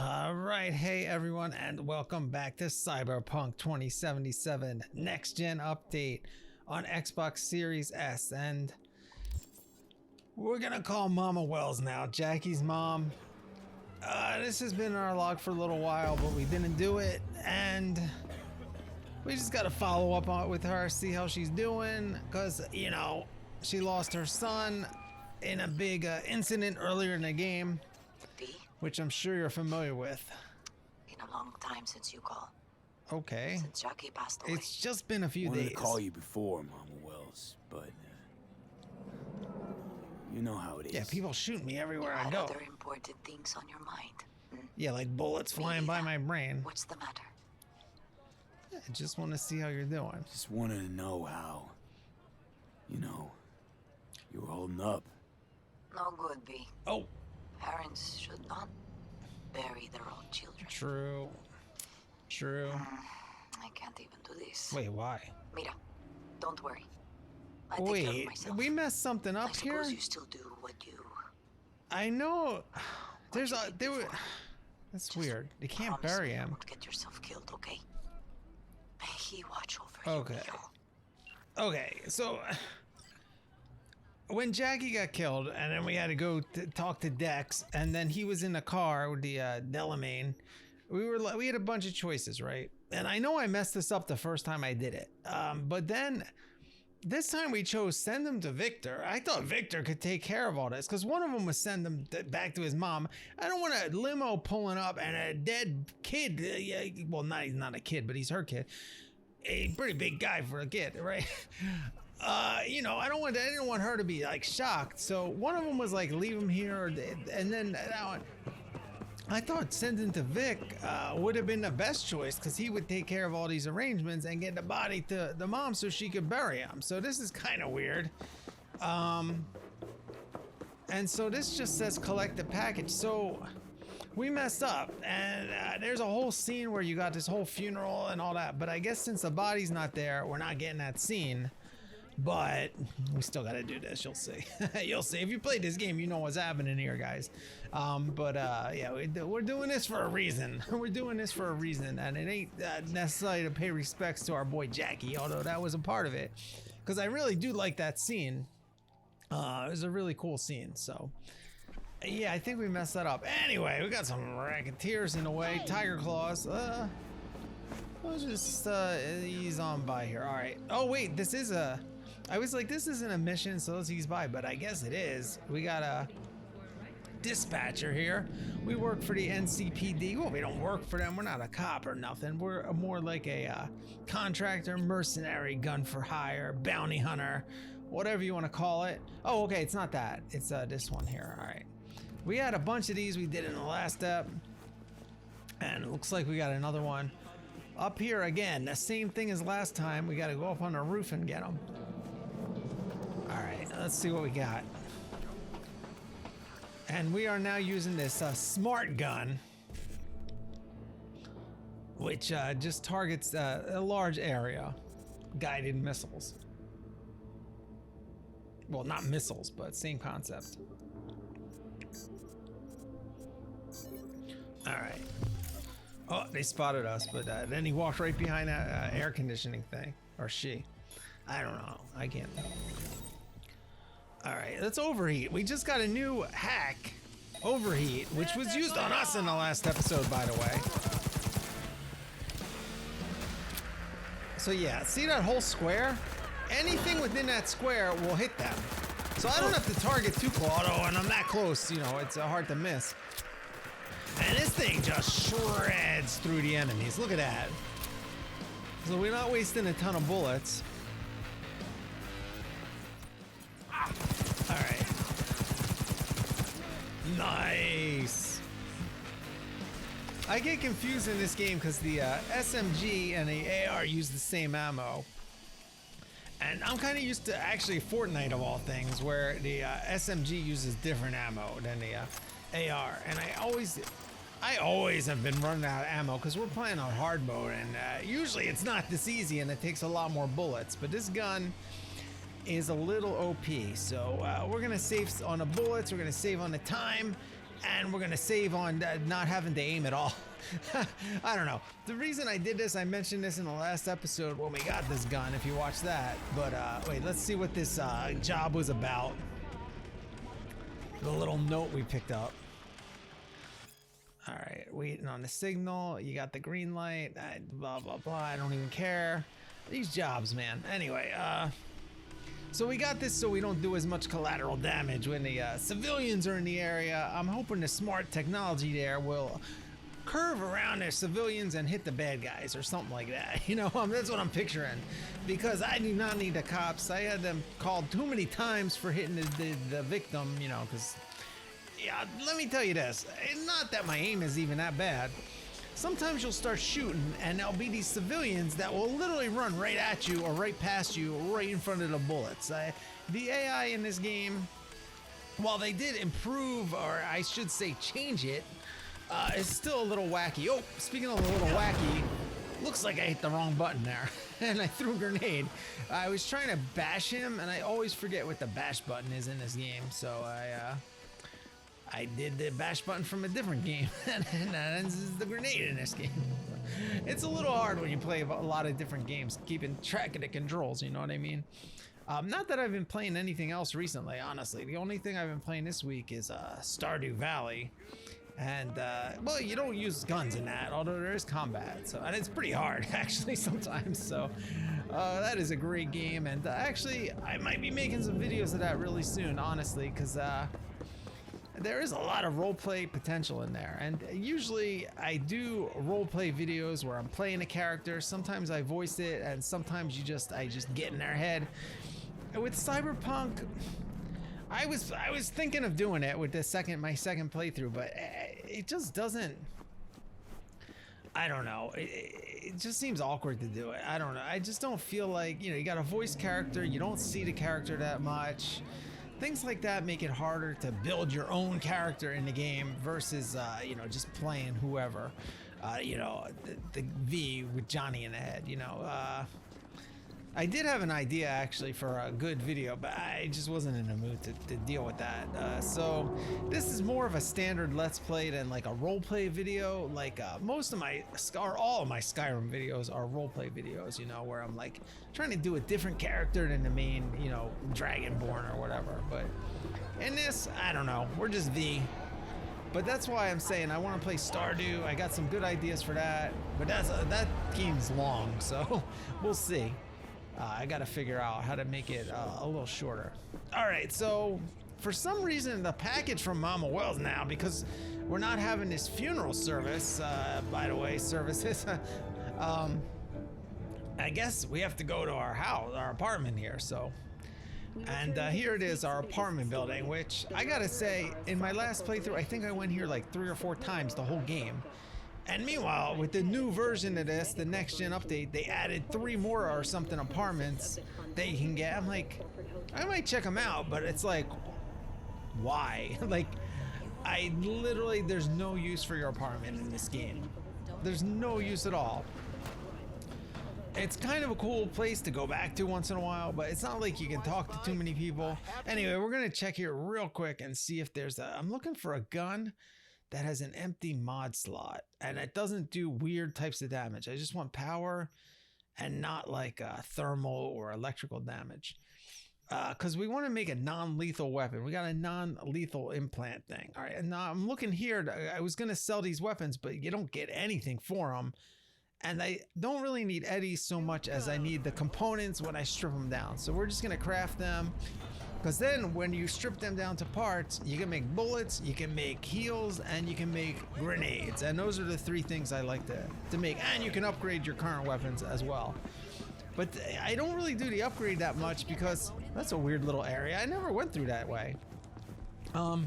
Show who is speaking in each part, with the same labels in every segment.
Speaker 1: All right, hey everyone, and welcome back to Cyberpunk 2077 Next Gen Update on Xbox Series S. And we're gonna call Mama Wells now, Jackie's mom. This has been in our log for a little while, but we didn't do it, and we just gotta follow up on it with her, see how she's doing, because, you know, she lost her son in a big incident earlier in the game, which I'm sure you're familiar with.
Speaker 2: Been a long time since you called.
Speaker 1: Okay.
Speaker 2: Since Jackie passed away.
Speaker 1: It's just been a few days.
Speaker 3: I wanted to call you before, Mama Wells, but you know how it is.
Speaker 1: Yeah, people shoot me everywhere I
Speaker 2: had
Speaker 1: go.
Speaker 2: Other important things on your mind.
Speaker 1: Yeah, like bullets flying by my brain.
Speaker 2: What's the matter?
Speaker 1: I just want to see how you're doing.
Speaker 3: Just wanted to know how, you were holding up.
Speaker 2: No good, B.
Speaker 1: Oh.
Speaker 2: Parents should not bury their own children.
Speaker 1: True. True.
Speaker 2: I can't even do this.
Speaker 1: Wait, why?
Speaker 2: Mira, don't worry. I take care of myself.
Speaker 1: We messed something up here?
Speaker 2: I suppose you still do what you...
Speaker 1: I know. There's a... They were... That's just weird. They can't bury him.
Speaker 2: Don't get yourself killed, okay? May he watch over you.
Speaker 1: Okay. Okay, so... When Jackie got killed, and then we had to go talk to Dex, and then he was in the car with the Delamain. We had a bunch of choices, right? And I know I messed this up the first time I did it, but then this time we chose send him to Victor. I thought Victor could take care of all this, because one of them was send him back to his mom. I don't want a limo pulling up and a dead kid. Well, he's not a kid, but he's her kid. A pretty big guy for a kid, right? I didn't want her to be like shocked. So one of them was like, leave him here. And then that one, I thought sending to Vic would have been the best choice, because he would take care of all these arrangements and get the body to the mom so she could bury him. So this is kind of weird. And so this just says collect the package. So we messed up, and there's a whole scene where you got this whole funeral and all that. But I guess since the body's not there, we're not getting that scene. But we still got to do this. You'll see. You'll see. If you played this game, you know what's happening here, guys. Yeah, we're doing this for a reason. We're doing this for a reason, and it ain't necessarily to pay respects to our boy Jackie, although that was a part of it, because I really do like that scene. It was a really cool scene. So yeah, I think we messed that up. Anyway, we got some racketeers in the way. Tiger claws. We'll just ease on by here. All right. Oh wait, this is a... I was like, this isn't a mission, so let's ease by, but I guess it is. We got a dispatcher here. We work for the NCPD. Well, we don't work for them. We're not a cop or nothing. We're more like a contractor, mercenary, gun for hire, bounty hunter, whatever you want to call it. Oh, okay, it's not that. It's this one here. All right. We had a bunch of these we did in the last step, and it looks like we got another one. Up here again, the same thing as last time. We got to go up on the roof and get them. All right, let's see what we got. And we are now using this smart gun, which just targets a large area. Guided missiles. Well, not missiles, but same concept. All right. Oh, they spotted us, but then he walked right behind that air conditioning thing. Or she. I don't know. I can't. All right, let's overheat. We just got a new hack, overheat, which was used on us in the last episode, by the way. So yeah, see that whole square? Anything within that square will hit them. So I don't have to target too close, although when I'm that close, it's hard to miss. And this thing just shreds through the enemies. Look at that. So we're not wasting a ton of bullets. All right. Nice. I get confused in this game because the SMG and the AR use the same ammo. And I'm kind of used to actually Fortnite of all things, where the SMG uses different ammo than the AR. And I always have been running out of ammo because we're playing on hard mode, and usually it's not this easy and it takes a lot more bullets. But this gun is a little OP, so we're gonna save on the bullets, we're gonna save on the time, and we're gonna save on not having to aim at all. I don't know. The reason I did this, I mentioned this in the last episode when we got this gun, if you watch that. But wait, let's see what this job was about. The little note we picked up. All right, waiting on the signal. You got the green light. Blah, blah, blah. I don't even care. These jobs, man. Anyway, so we got this so we don't do as much collateral damage when the civilians are in the area. I'm hoping the smart technology there will curve around their civilians and hit the bad guys or something like that. You know, that's what I'm picturing. Because I do not need the cops. I had them called too many times for hitting the victim, you know, because, yeah, let me tell you this. Not that my aim is even that bad. Sometimes you'll start shooting and there'll be these civilians that will literally run right at you or right past you, right in front of the bullets. The AI in this game, while they did improve, or I should say change it, it's still a little wacky. Oh, speaking of a little wacky, looks like I hit the wrong button there and I threw a grenade. I was trying to bash him and I always forget what the bash button is in this game. So I did the bash button from a different game, and this is the grenade in this game. It's a little hard when you play a lot of different games, keeping track of the controls, you know what I mean? Not that I've been playing anything else recently, honestly. The only thing I've been playing this week is Stardew Valley. And, well, you don't use guns in that, although there is combat, so, and it's pretty hard, actually, sometimes, so, that is a great game, and actually, I might be making some videos of that really soon, honestly, because, there is a lot of roleplay potential in there, and usually I do roleplay videos where I'm playing a character. Sometimes I voice it, and sometimes I just get in their head. With Cyberpunk, I was thinking of doing it with my second playthrough, but it just doesn't. I don't know. It just seems awkward to do it. I don't know. I just don't feel like, you know, you got a voice character, you don't see the character that much. Things like that make it harder to build your own character in the game versus, you know, just playing whoever. You know, the V with Johnny in the head, you know. I did have an idea actually for a good video, but I just wasn't in the mood to deal with that. So this is more of a standard Let's Play than like a roleplay video. Like most of my, or all of my Skyrim videos are roleplay videos, you know, where I'm like trying to do a different character than the main, you know, Dragonborn or whatever. But in this, I don't know, we're just V. But that's why I'm saying I want to play Stardew. I got some good ideas for that, but that game's long, so we'll see. I gotta figure out how to make it a little shorter. All right, so for some reason the package from Mama Wells now, because we're not having this funeral service, by the way, services, I guess we have to go to our house, our apartment here, so. And here it is, our apartment building, which I gotta say, in my last playthrough, I think I went here like 3 or 4 times the whole game. And meanwhile, with the new version of this, the next gen update, they added 3 more or something apartments that you can get. I'm like, I might check them out, but it's like, why? Like, I literally, there's no use for your apartment in this game. There's no use at all. It's kind of a cool place to go back to once in a while, but it's not like you can talk to too many people. Anyway, we're gonna check here real quick and see if there's I'm looking for a gun that has an empty mod slot and it doesn't do weird types of damage. I just want power and not like thermal or electrical damage. Because we want to make a non-lethal weapon. We got a non-lethal implant thing. All right, and now I'm looking here. I was going to sell these weapons, but you don't get anything for them. And I don't really need eddies so much as I need the components when I strip them down. So we're just going to craft them. Because then when you strip them down to parts, you can make bullets, you can make heals, and you can make grenades. And those are the 3 things I like to make. And you can upgrade your current weapons as well. But I don't really do the upgrade that much because that's a weird little area. I never went through that way. All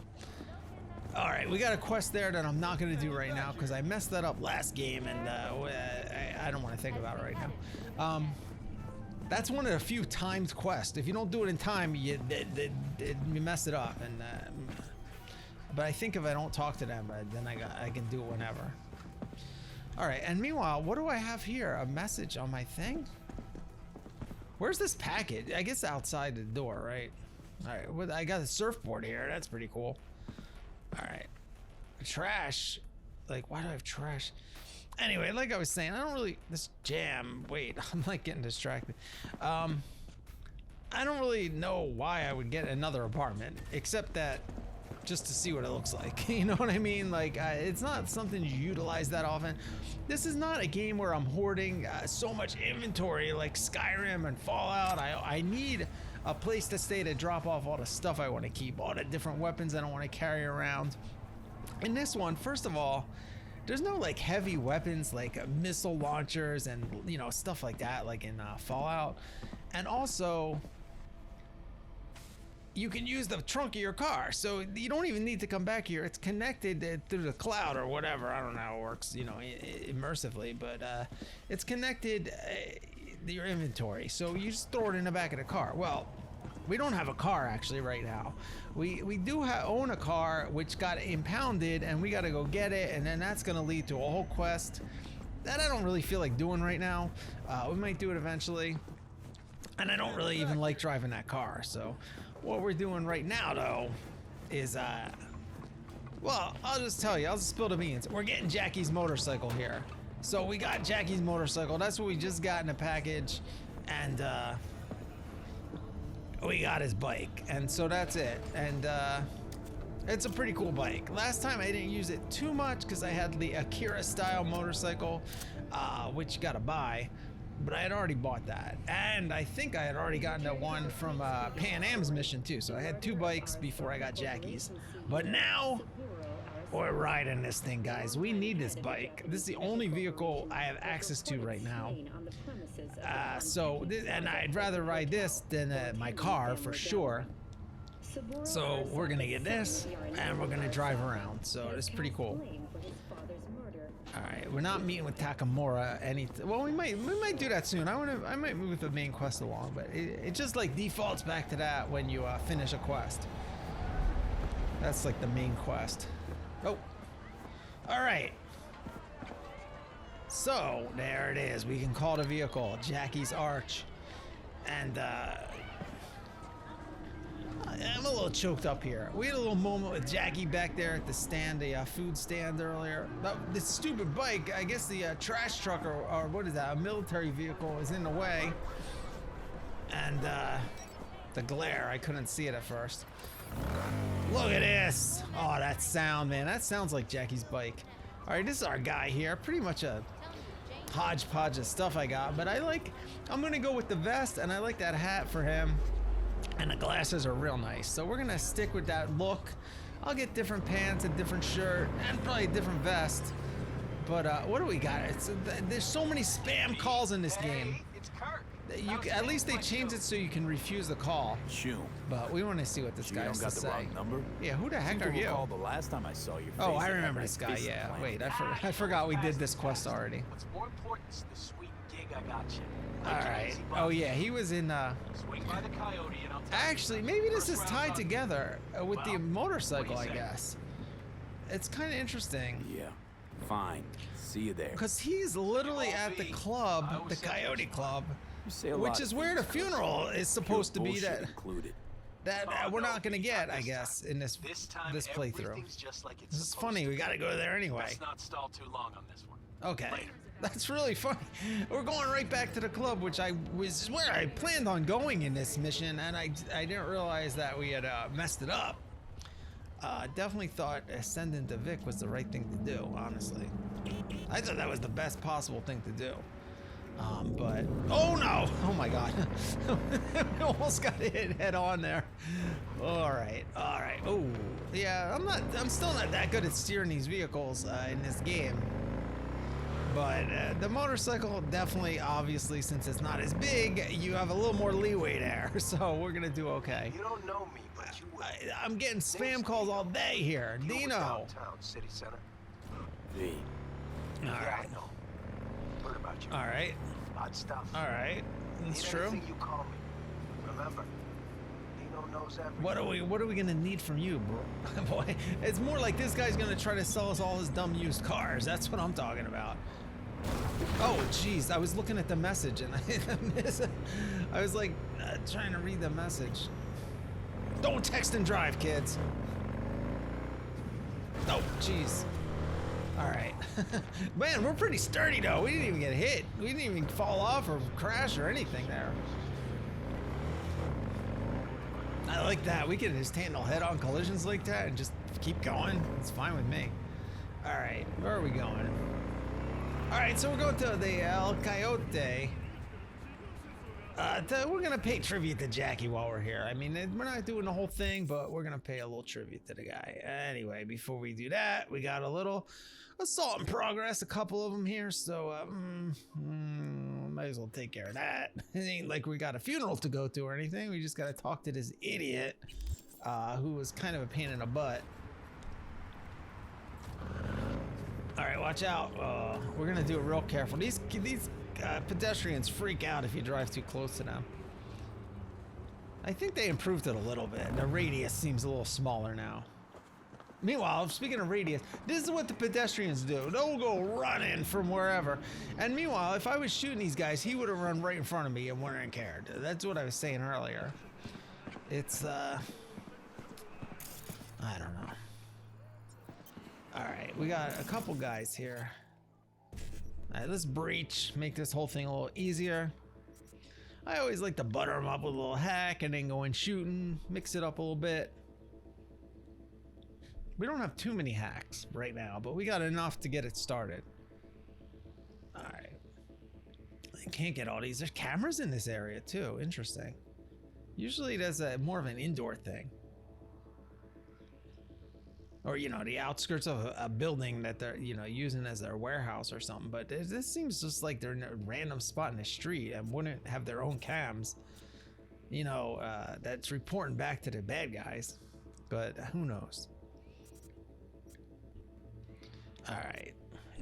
Speaker 1: right, we got a quest there that I'm not going to do right now because I messed that up last game and I don't want to think about it right now. That's one of the few timed quests. If you don't do it in time, you mess it up. And but I think if I don't talk to them, then I can do it whenever. All right, and meanwhile, what do I have here? A message on my thing? Where's this package? I guess outside the door, right? All right, I got a surfboard here. That's pretty cool. All right, trash. Like, why do I have trash? Anyway, like I was saying, I don't really, this jam, wait, I'm like getting distracted. I don't really know why I would get another apartment, except that just to see what it looks like. You know what I mean? Like, it's not something you utilize that often. This is not a game where I'm hoarding so much inventory like Skyrim and Fallout. I need a place to stay to drop off all the stuff I want to keep, all the different weapons I don't want to carry around. In this one, first of all, there's no like heavy weapons like missile launchers and, you know, stuff like that like in Fallout. And also, you can use the trunk of your car, so you don't even need to come back here. It's connected through the cloud or whatever. I don't know how it works, you know, immersively, but it's connected to your inventory, so you just throw it in the back of the car. Well, we don't have a car actually right now. We do own a car which got impounded, and we got to go get it, and then that's going to lead to a whole quest that I don't really feel like doing right now. We might do it eventually, and I don't really even like driving that car. So what we're doing right now though is well, I'll just tell you, I'll just spill the beans. We're getting Jackie's motorcycle here. So we got Jackie's motorcycle. That's what we just got in a package, and we got his bike, and so that's it. And it's a pretty cool bike. Last time I didn't use it too much because I had the Akira style motorcycle, which you gotta buy, but I had already bought that, and I think I had already gotten that one from Pan Am's mission too. So I had 2 bikes before I got Jackie's, but now we're riding this thing, guys. We need this bike. This is the only vehicle I have access to right now. And I'd rather ride this than my car for sure. So we're gonna get this, and we're gonna drive around. So it's pretty cool. All right, we're not meeting with Takamura. Well, we might do that soon. I might move the main quest along, but it just like defaults back to that when you finish a quest. That's like the main quest. Oh, all right. So there it is. We can call the vehicle Jackie's Arch, and I'm a little choked up here. We had a little moment with Jackie back there at the stand, the food stand earlier. This stupid bike, I guess the trash truck or what is that, a military vehicle is in the way. And the glare, I couldn't see it at first. Look at this. Oh, that sound, man. That sounds like Jackie's bike. All right, this is our guy here. Pretty much a hodgepodge of stuff I got, but I'm gonna go with the vest, and I like that hat for him. And the glasses are real nice, so we're gonna stick with that look. I'll get different pants, a different shirt, and probably a different vest. But what do we got? There's so many spam calls in this game. At least they changed it so you can refuse the call.
Speaker 3: Shoot.
Speaker 1: But we want to see what this guy has to say.
Speaker 3: You don't got the wrong number?
Speaker 1: Yeah, who the heck are you?
Speaker 3: The last time I saw your face,
Speaker 1: oh, I remember this guy. Yeah. Wait, I forgot we did this quest already.
Speaker 4: What's more important is the sweet gig I got you.
Speaker 1: All right. Oh yeah, he was in.
Speaker 4: Swing by the Coyote and I'll tell
Speaker 1: Actually, maybe this is tied together with the motorcycle, I guess. It's kind of interesting.
Speaker 3: Yeah. Fine. See you there.
Speaker 1: Because he's literally at the club, the Coyote Club, which is where the funeral is supposed to be. That we're not gonna get, I guess, in this playthrough. This is funny. We gotta go there anyway.
Speaker 4: Let's not stall too long on this one.
Speaker 1: Okay. That's really funny. We're going right back to the club, which was where I planned on going in this mission, and I didn't realize that we had messed it up. Definitely thought ascending to Vic was the right thing to do, honestly. I thought that was the best possible thing to do. But, oh no! Oh my god. We almost got hit head on there. Alright. Oh, yeah, I'm still not that good at steering these vehicles in this game. But the motorcycle definitely, obviously, since it's not as big, you have a little more leeway there. So we're gonna do okay.
Speaker 4: You don't know me, but you will.
Speaker 1: I'm getting spam calls all day here. Dino.
Speaker 4: Downtown, city center.
Speaker 3: V.
Speaker 1: All
Speaker 4: Yeah,
Speaker 1: right.
Speaker 4: I know. Heard about you.
Speaker 1: All right.
Speaker 4: Odd stuff.
Speaker 1: All right. That's
Speaker 4: Need
Speaker 1: true.
Speaker 4: anything, you call me. Remember, Dino knows everything.
Speaker 1: What are we gonna need from you, bro? Boy, it's more like this guy's gonna try to sell us all his dumb used cars. That's what I'm talking about. Oh, jeez, I was looking at the message and I was like trying to read the message. Don't text and drive, kids. Oh, jeez. All right. Man, we're pretty sturdy though. We didn't even get hit. We didn't even fall off or crash or anything there. I like that. We can just handle head-on collisions like that and just keep going. It's fine with me. All right, where are we going? All right, so we're going to the El Coyote. We're gonna pay tribute to Jackie while we're here. I mean, we're not doing the whole thing, but we're gonna pay a little tribute to the guy. Anyway, before we do that, we got a little assault in progress, a couple of them here, so might as well take care of that. It ain't like we got a funeral to go to or anything. We just gotta talk to this idiot who was kind of a pain in the butt. All right, watch out. We're gonna do it real careful. These pedestrians freak out if you drive too close to them. I think they improved it a little bit. The radius seems a little smaller now. Meanwhile, speaking of radius, this is what the pedestrians do. They'll go running from wherever. And meanwhile, if I was shooting these guys, he would have run right in front of me and wouldn't have cared. That's what I was saying earlier. It's, I don't know. All right, we got a couple guys here. All right, let's breach, make this whole thing a little easier. I always like to butter them up with a little hack and then go in shooting, mix it up a little bit. We don't have too many hacks right now, but we got enough to get it started. All right. I can't get all these. There's cameras in this area too. Interesting. Usually there's more of an indoor thing. Or, you know, the outskirts of a building that they're, you know, using as their warehouse or something. But this seems just like they're in a random spot in the street and wouldn't have their own cams, you know, that's reporting back to the bad guys. But who knows? All right,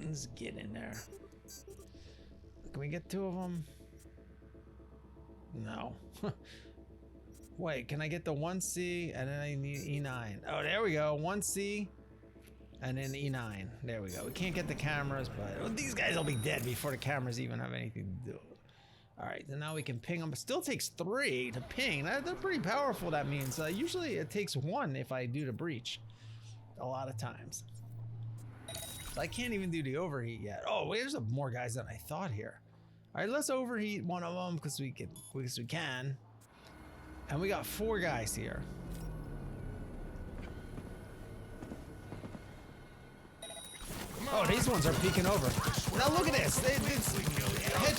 Speaker 1: let's get in there. Can we get two of them? No. Wait, can I get the 1C and then I need E9? Oh, there we go. 1C and then E9. There we go. We can't get the cameras, but these guys will be dead before the cameras even have anything to do. All right, so now we can ping them. It still takes 3 to ping. They're pretty powerful, that means. Usually it takes 1 if I do the breach. A lot of times. So I can't even do the overheat yet. Oh, wait, there's more guys than I thought here. All right, let's overheat one of them because we can. And we got 4 guys here. Oh, these ones are peeking over. Now look at this. It's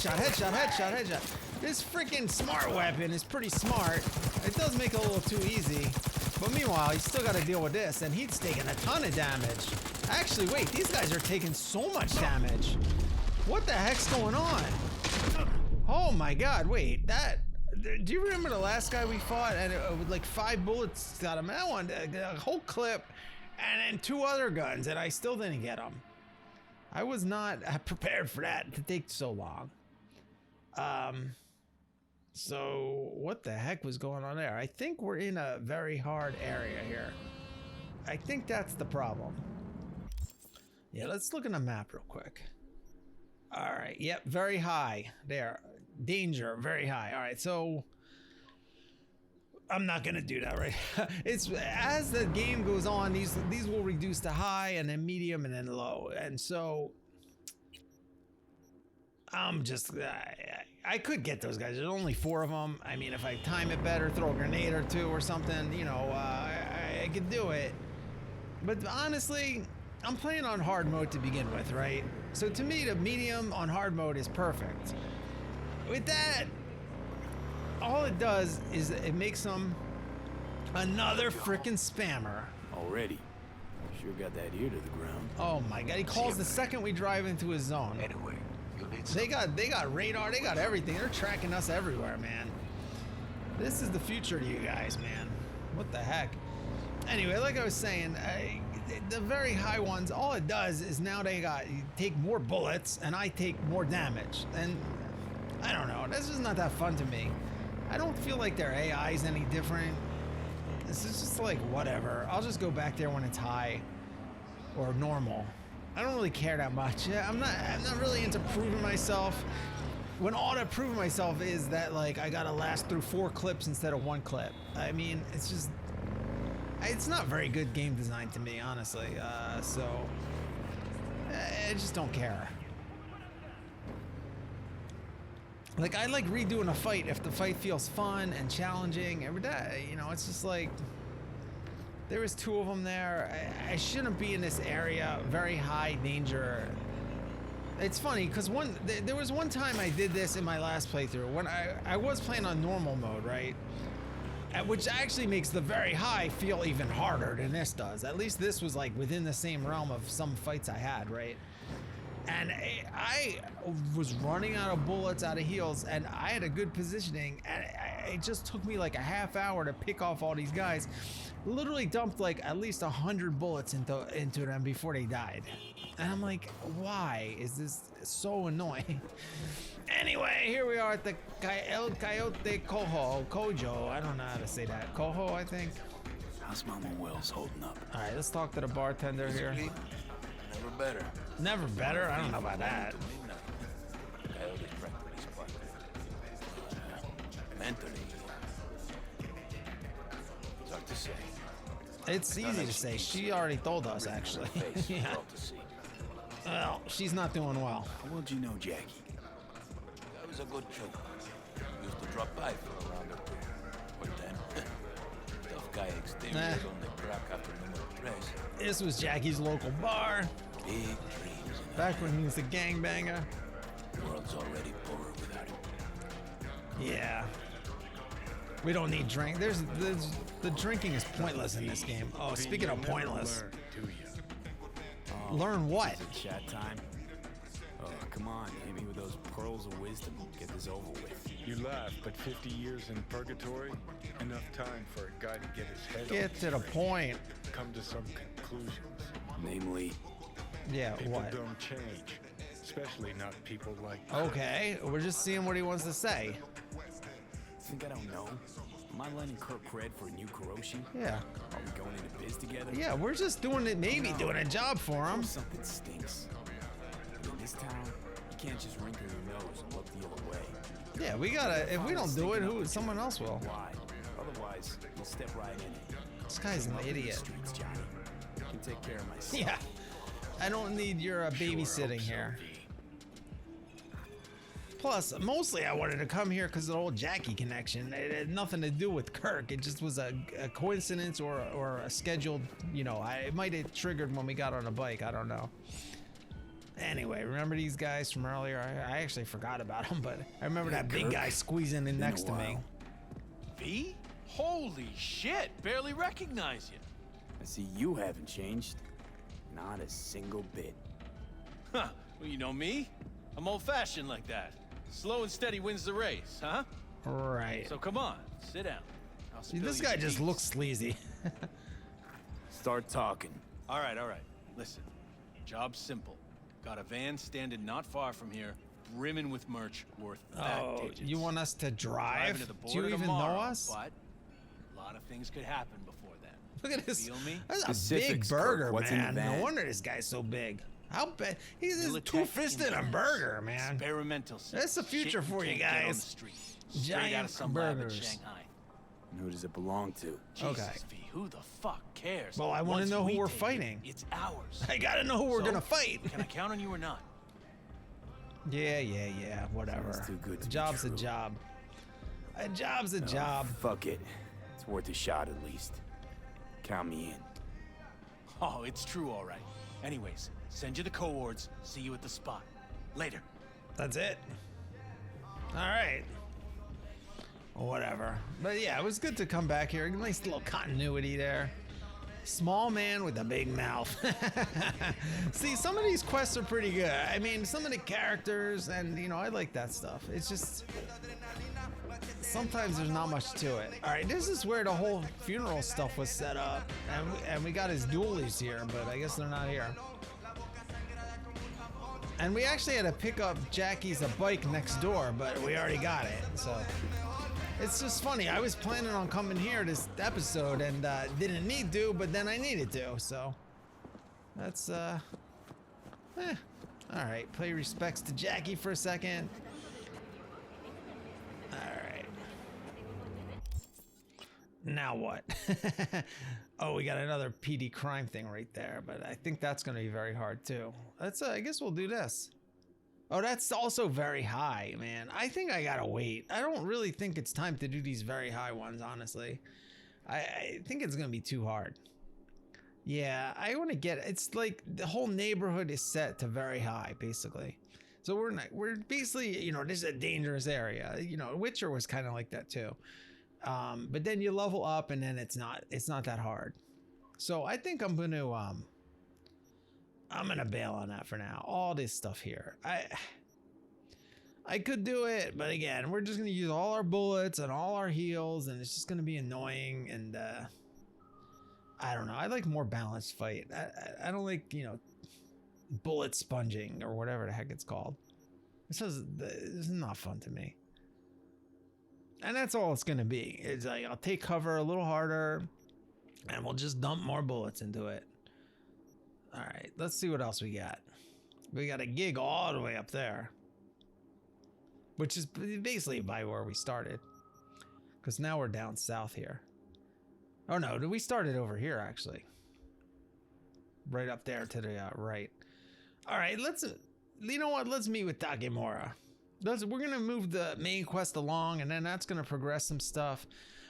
Speaker 1: headshot. This freaking smart weapon is pretty smart. It does make it a little too easy. But meanwhile, he's still got to deal with this, and he's taking a ton of damage. Actually, wait, these guys are taking so much damage. What the heck's going on? Oh my god, wait, do you remember the last guy we fought and with like 5 bullets got him? That one, a whole clip, and then 2 other guns, and I still didn't get him. I was not prepared for that to take so long. So what the heck was going on there? I think we're in a very hard area here. I think that's the problem. Yeah, let's look at the map real quick. All right, yep, very high there. Danger, very high. All right, so I'm not gonna do that, right? It's as the game goes on, these will reduce to high and then medium and then low. And so I'm just, I could get those guys. There's only 4 of them. I mean, if I time it better, throw a grenade or 2 or something, you know, I could do it. But honestly, I'm playing on hard mode to begin with, right? So to me, the medium on hard mode is perfect. With that, all it does is it makes them another freaking spammer.
Speaker 3: Already. Sure got that ear to the ground.
Speaker 1: Oh my god, he calls the second we drive into his zone.
Speaker 4: Anyway, you need
Speaker 1: They got radar, they got everything. They're tracking us everywhere, man. This is the future to you guys, man. What the heck? Anyway, like I was saying, the very high ones, all it does is now you take more bullets and I take more damage. And I don't know, this is not that fun to me. I don't feel like their AI is any different. This is just like, whatever. I'll just go back there when it's high or normal. I don't really care that much. I'm not really into proving myself. When all that proving myself is that like I gotta last through 4 clips instead of 1 clip. I mean, it's just, It's not very good game design to me, honestly. So I just don't care. Like, I like redoing a fight if the fight feels fun and challenging every day. You know, it's just like, there was 2 of them there. I shouldn't be in this area. Very high danger. It's funny because there was one time I did this in my last playthrough when I was playing on normal mode, right? Which actually makes the very high feel even harder than this does. At least this was like within the same realm of some fights I had, right? And I was running out of bullets, out of heals, and I had a good positioning, and it just took me like a half hour to pick off all these guys. Literally dumped like at least 100 bullets into them before they died. And I'm like, why is this so annoying? Anyway, here we are at the El Coyote Kojo. I don't know how to say that. Cojo, I think.
Speaker 3: How's Mama Wells holding up?
Speaker 1: All right, let's talk to the bartender here.
Speaker 3: Never better.
Speaker 1: Never better? I don't know about that.
Speaker 3: Mentally. It's hard to say.
Speaker 1: It's easy to say. She already told us, actually. Yeah. Well, she's not doing well.
Speaker 3: How well do you know Jackie? That was a good choke. Used to drop by for a round or two. But then, tough guy exterior on the crack after number 3.
Speaker 1: This was Jackie's local bar.
Speaker 3: Big dreams.
Speaker 1: Back when he was a gangbanger.
Speaker 3: The world's already poorer without him.
Speaker 1: Yeah. We don't need drink. The drinking is pointless in this game. Oh, speaking of pointless. Learn what?
Speaker 3: Is it chat time? Oh, come on. Hit me with those pearls of wisdom. Get this over with.
Speaker 5: You laugh, but 50 years in purgatory? Enough time for a guy to get his head
Speaker 1: Get to the point.
Speaker 5: come to some conclusions.
Speaker 3: Namely,
Speaker 1: Yeah,
Speaker 5: People
Speaker 1: what?
Speaker 5: don't change, especially not people like
Speaker 1: Okay, we're just seeing what he wants to say.
Speaker 3: think I don't know. Am I lending Kirk cred for a new Kuroshi?
Speaker 1: Yeah.
Speaker 3: Are we going into biz together?
Speaker 1: Yeah, we're just doing it, maybe doing a job for him.
Speaker 3: Something stinks. In this town, you can't just wrinkle your nose and look the other way.
Speaker 1: Yeah, we gotta, if we don't do it, someone else will.
Speaker 3: Why? Otherwise, you'll step right in it.
Speaker 1: This guy's an
Speaker 3: Up in the
Speaker 1: idiot.
Speaker 3: Streets, Johnny. I can take care of myself.
Speaker 1: Yeah. I don't need your babysitting here. Plus, mostly I wanted to come here because of the old Jackie connection. It had nothing to do with Kirk. It just was a coincidence or a scheduled, you know, it might have triggered when we got on a bike. I don't know. Anyway, remember these guys from earlier? I actually forgot about them, but I remember that big guy squeezing in next to me.
Speaker 6: V? Holy shit, barely recognize you.
Speaker 3: I see you haven't changed. Not a single bit.
Speaker 6: Huh, well, you know me. I'm old-fashioned like that. Slow and steady wins the race, huh?
Speaker 1: Right.
Speaker 6: So come on, sit down. I'll
Speaker 1: See,
Speaker 6: spill
Speaker 1: this
Speaker 6: you
Speaker 1: guy
Speaker 6: some
Speaker 1: just
Speaker 6: beans.
Speaker 1: looks sleazy.
Speaker 3: Start talking.
Speaker 6: All right. Listen, job's simple. Got a van standing not far from here, brimming with merch worth fat
Speaker 1: Oh,
Speaker 6: digits.
Speaker 1: you want us to
Speaker 6: Driving
Speaker 1: drive?
Speaker 6: to the
Speaker 1: Do you
Speaker 6: border
Speaker 1: even know
Speaker 6: tomorrow,
Speaker 1: us?
Speaker 6: But a lot of things could happen before then.
Speaker 1: Look at this.
Speaker 6: Feel me?
Speaker 1: That's a big
Speaker 3: Specifics,
Speaker 1: burger,
Speaker 3: Kirk. What's in the
Speaker 1: man. No
Speaker 3: van?
Speaker 1: wonder this guy's so big. How big? He's just
Speaker 6: Militech
Speaker 1: two-fisted a
Speaker 6: implements.
Speaker 1: burger, man.
Speaker 6: Experimental.
Speaker 1: That's the future
Speaker 6: shit
Speaker 1: for you
Speaker 6: can't get on
Speaker 1: guys.
Speaker 6: the street. Straight out
Speaker 1: Giant
Speaker 6: of some lab in
Speaker 1: burgers.
Speaker 6: Shanghai.
Speaker 3: And who does it belong to?
Speaker 6: Jesus,
Speaker 1: Okay.
Speaker 6: V, who the fuck cares?
Speaker 1: Well, I wanna
Speaker 6: Once
Speaker 1: know who
Speaker 6: we
Speaker 1: we're
Speaker 6: take it,
Speaker 1: fighting.
Speaker 6: It's ours.
Speaker 1: I gotta know who we're
Speaker 6: So,
Speaker 1: gonna fight.
Speaker 6: Can I count on you or not?
Speaker 1: Yeah, whatever.
Speaker 3: Sounds too good to
Speaker 1: A
Speaker 3: be
Speaker 1: job's a
Speaker 3: true.
Speaker 1: job. A job's a job.
Speaker 3: Fuck it. It's worth a shot at least. Count me in.
Speaker 6: Oh, it's true, all right. Anyways, send you the coords. See you at the spot. Later.
Speaker 1: That's it. All right. Whatever. But yeah, it was good to come back here. Nice little continuity there. Small man with a big mouth. See, some of these quests are pretty good. I mean, some of the characters, and you know, I like that stuff. It's just sometimes there's not much to it. All right, this is where the whole funeral stuff was set up, and we got his dualies here, but I guess they're not here. And we actually had to pick up Jackie's a bike next door, but we already got it, so. It's just funny. I was planning on coming here this episode and didn't need to, but then I needed to, so. That's, All right, pay respects to Jackie for a second. All right. Now what? Oh, we got another PD crime thing right there, but I think that's going to be very hard too. That's I guess we'll do this. Oh, that's also very high, man. I think I gotta wait. I don't really think it's time to do these very high ones, honestly. I think it's gonna be too hard. Yeah, I want to get, it's like the whole neighborhood is set to very high, basically. So we're basically, you know, this is a dangerous area. You know, Witcher was kind of like that too. But then you level up and then it's not that hard. So I think I'm gonna bail on that for now. All this stuff here. I could do it, but again, we're just gonna use all our bullets and all our heals, and it's just gonna be annoying. And I don't know. I like more balanced fight. I don't like, you know, bullet sponging or whatever the heck it's called. This is not fun to me. And that's all it's gonna be. It's like I'll take cover a little harder, and we'll just dump more bullets into it. All right, let's see what else we got. We got a gig all the way up there, which is basically by where we started, because now we're down south here. Oh no, we started over here actually. Right up there to the right. All right, you know what? Let's meet with Takemura. We're gonna move the main quest along, and then that's gonna progress some stuff.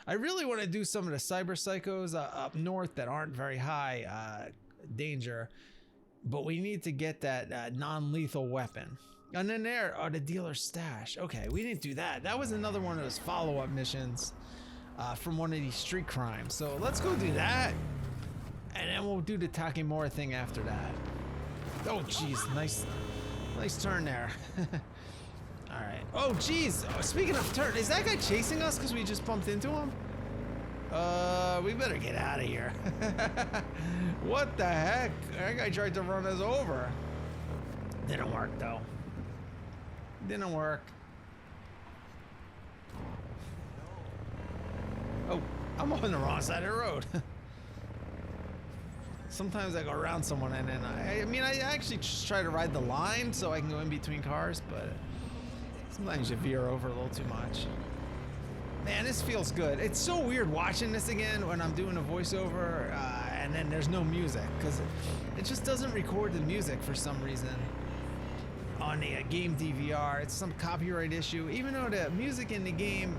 Speaker 1: I really want to do some of the cyber psychos up north that aren't very high danger, but we need to get that non-lethal weapon. And then there are the dealer's stash. Okay, we didn't do that. That was another one of those follow-up missions from one of these street crimes. So let's go do that, and then we'll do the Takemura thing after that. Oh geez, nice turn there. All right. Oh geez, speaking of turn, is that guy chasing us because we just bumped into him? We better get out of here. What the heck? That guy tried to run us over. Didn't work though. Didn't work. Oh, I'm on the wrong side of the road. Sometimes I go around someone and then I actually just try to ride the line so I can go in between cars, but sometimes you veer over a little too much. Man, this feels good. It's so weird watching this again when I'm doing a voiceover and then there's no music, because it just doesn't record the music for some reason on the game DVR. It's some copyright issue. Even though the music in the game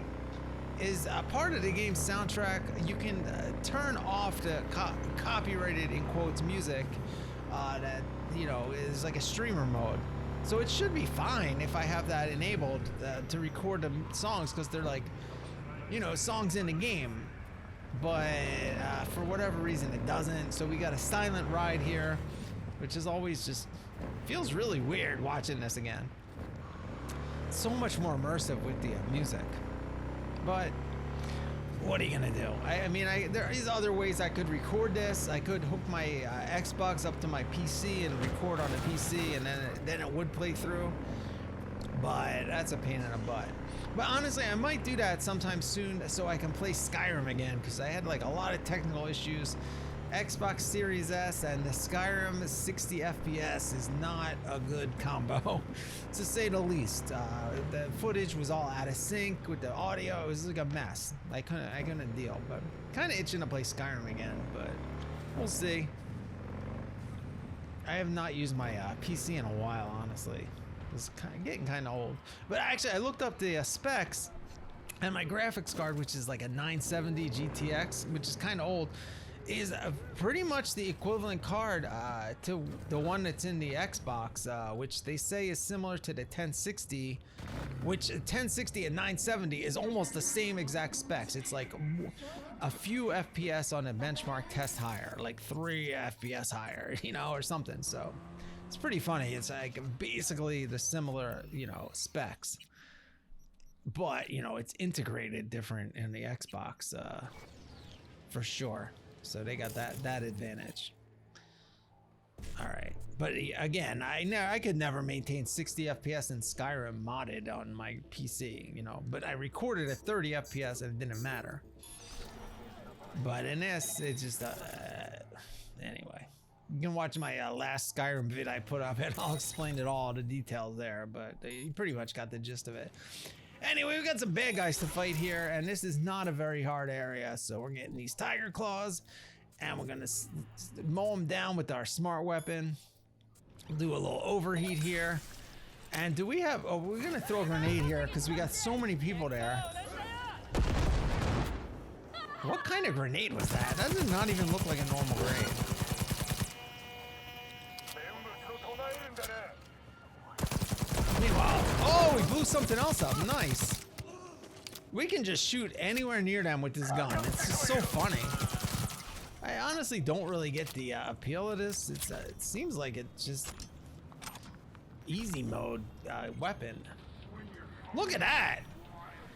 Speaker 1: is a part of the game's soundtrack, you can turn off the copyrighted, in quotes, music that, you know, is like a streamer mode. So it should be fine if I have that enabled to record the songs, because they're like, you know, songs in the game. But for whatever reason it doesn't. So we got a silent ride here, which is always just feels really weird watching this again. It's so much more immersive with the music. But what are you gonna do? I mean, there is other ways I could record this. I could hook my Xbox up to my PC and record on the PC, and then it would play through. But that's a pain in the butt. But honestly, I might do that sometime soon so I can play Skyrim again, because I had like a lot of technical issues. Xbox Series S and the Skyrim 60 FPS is not a good combo, to say the least. The footage was all out of sync with the audio. It was like a mess. I couldn't deal, but kind of itching to play Skyrim again, but we'll see. I have not used my PC in a while, honestly. It's getting kind of old. But actually, I looked up the specs, and my graphics card, which is like a 970 GTX, which is kind of old, is pretty much the equivalent card to the one that's in the Xbox, which they say is similar to the 1060, which 1060 and 970 is almost the same exact specs. It's like a few FPS on a benchmark test higher, like 3 FPS higher, you know, or something. So it's pretty funny. It's like basically the similar, you know, specs, but you know, it's integrated different in the Xbox for sure. So they got that advantage. All right, but again, I could never maintain 60 FPS in Skyrim modded on my PC, you know. But I recorded at 30 FPS and it didn't matter. But in this, it's just anyway. You can watch my last Skyrim vid I put up, and I'll explain it all, the details there. But you pretty much got the gist of it. Anyway, we got some bad guys to fight here, and this is not a very hard area, so we're getting these tiger claws, And we're gonna mow them down with our smart weapon. We'll do a little overheat here. And do we have, oh, we're gonna throw a grenade here because we got so many people there. What kind of grenade was that? That does not even look like a normal grenade. Meanwhile, oh, we blew something else up. Nice. We can just shoot anywhere near them with this gun. It's just so funny. I honestly don't really get the appeal of this. It seems like it's just easy mode weapon. Look at that.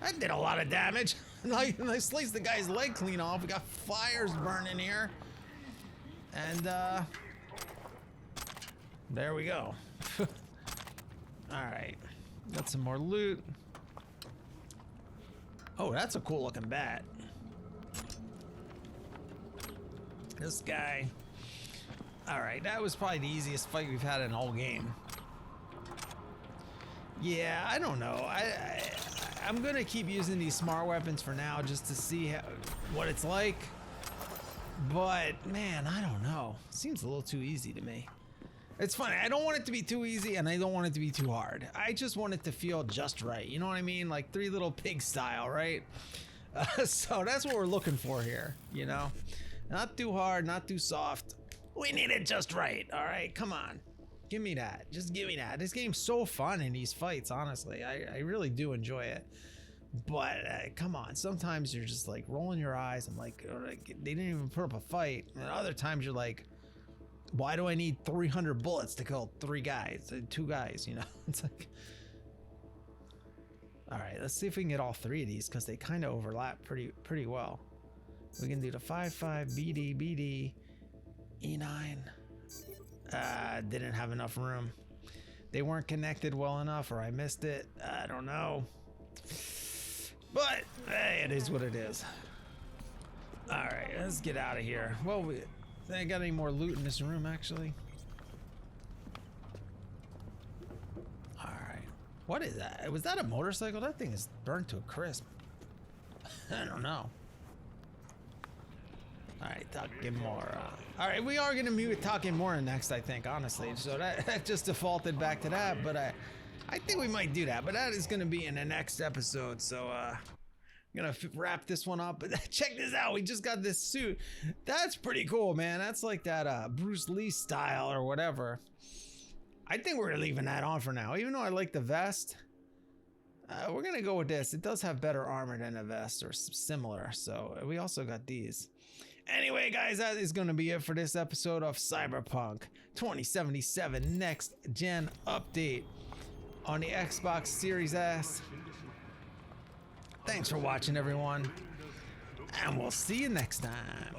Speaker 1: That did a lot of damage. And I sliced the guy's leg clean off. We got fires burning here. And there we go. Alright. Got some more loot. Oh, that's a cool looking bat. This guy. Alright, that was probably the easiest fight we've had in the whole game. Yeah, I don't know. I'm gonna keep using these smart weapons for now just to see what it's like. But man, I don't know. Seems a little too easy to me. It's funny. I don't want it to be too easy and I don't want it to be too hard. I just want it to feel just right. You know what I mean? Like Three Little Pigs style, right? So that's what we're looking for here, you know? Not too hard, not too soft. We need it just right, all right? Come on. Give me that. Just give me that. This game's so fun in these fights, honestly. I really do enjoy it. But come on, sometimes you're just like rolling your eyes. I'm like, oh, they didn't even put up a fight. And other times you're like, why do I need 300 bullets to kill 2 guys, you know? It's like, all right, let's see if we can get all 3 of these because they kind of overlap pretty well. We can do the 5.5 BD E9. Didn't have enough room. They weren't connected well enough, or I missed it. I don't know. But hey, it is what it is. All right, let's get out of here. Well, I got any more loot in this room, actually? All right. What is that? Was that a motorcycle? That thing is burnt to a crisp. I don't know. All right, talking more. All right, we are gonna meet with talking more next, I think, honestly. So that just defaulted back to that, but I think we might do that. But that is gonna be in the next episode. So I'm gonna wrap this one up. But check this out, we just got this suit. That's pretty cool, man. That's like that Bruce Lee style or whatever. I think we're leaving that on for now, even though I like the vest. We're gonna go with this. It does have better armor than a vest or similar. So we also got these. Anyway, guys, that is going to be it for this episode of Cyberpunk 2077 Next Gen Update on the Xbox Series S. Thanks for watching, everyone, and we'll see you next time.